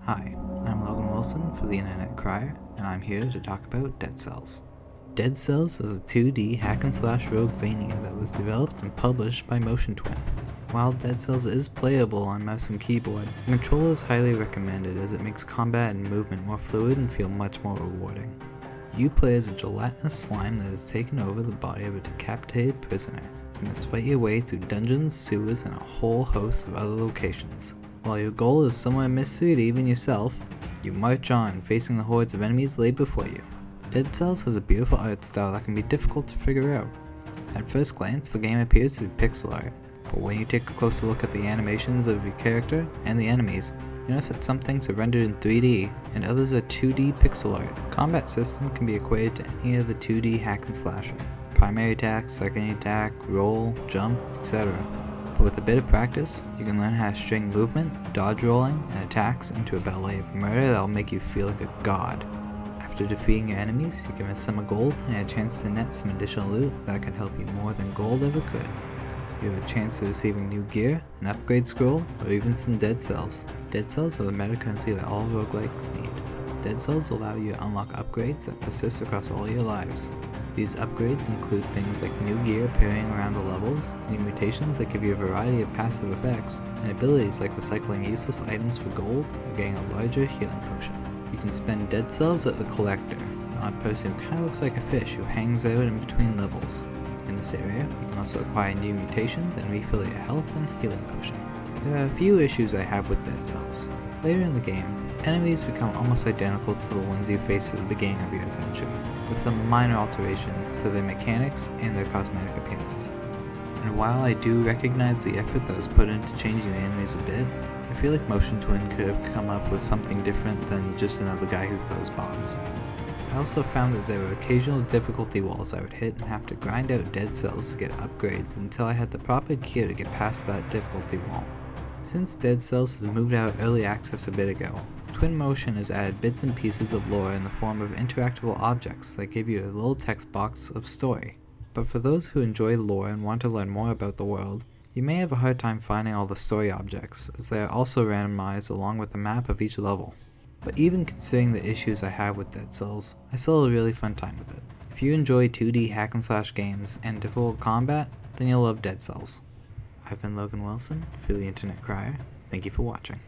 Hi, I'm Logan Wilson for the Internet Crier, and I'm here to talk about Dead Cells. Dead Cells is a 2D hack-and-slash metroid-vania that was developed and published by Motion Twin. While Dead Cells is playable on mouse and keyboard, the controller is highly recommended as it makes combat and movement more fluid and feel much more rewarding. You play as a gelatinous slime that has taken over the body of a decapitated prisoner, and must fight your way through dungeons, sewers, and a whole host of other locations. While your goal is somewhere a mystery to even yourself, you march on, facing the hordes of enemies laid before you. Dead Cells has a beautiful art style that can be difficult to figure out. At first glance, the game appears to be pixel art, but when you take a closer look at the animations of your character and the enemies, you notice that some things are rendered in 3D and others are 2D pixel art. Combat system can be equated to any of the 2D hack and slasher. Primary attack, secondary attack, roll, jump, etc. But with a bit of practice, you can learn how to string movement, dodge rolling, and attacks into a ballet of murder that will make you feel like a god. After defeating your enemies, you can win some gold and a chance to net some additional loot that can help you more than gold ever could. You have a chance of receiving new gear, an upgrade scroll, or even some Dead Cells. Dead Cells are the meta currency that all roguelikes need. Dead Cells allow you to unlock upgrades that persist across all your lives. These upgrades include things like new gear appearing around the levels, new mutations that give you a variety of passive effects, and abilities like recycling useless items for gold or getting a larger healing potion. You can spend Dead Cells at the Collector, an odd person who kinda looks like a fish who hangs out in between levels. In this area, you can also acquire new mutations and refill your health and healing potion. There are a few issues I have with Dead Cells. Later in the game, enemies become almost identical to the ones you face at the beginning of your adventure, with some minor alterations to their mechanics and their cosmetic appearance. And while I do recognize the effort that was put into changing the enemies a bit, I feel like Motion Twin could have come up with something different than just another guy who throws bombs. I also found that there were occasional difficulty walls I would hit and have to grind out Dead Cells to get upgrades until I had the proper gear to get past that difficulty wall. Since Dead Cells has moved out of early access a bit ago, Twinmotion has added bits and pieces of lore in the form of interactable objects that give you a little text box of story. But for those who enjoy lore and want to learn more about the world, you may have a hard time finding all the story objects, as they are also randomized along with the map of each level. But even considering the issues I have with Dead Cells, I still had a really fun time with it. If you enjoy 2D hack and slash games and difficult combat, then you'll love Dead Cells. I've been Logan Wilson for the Internet Crier. Thank you for watching.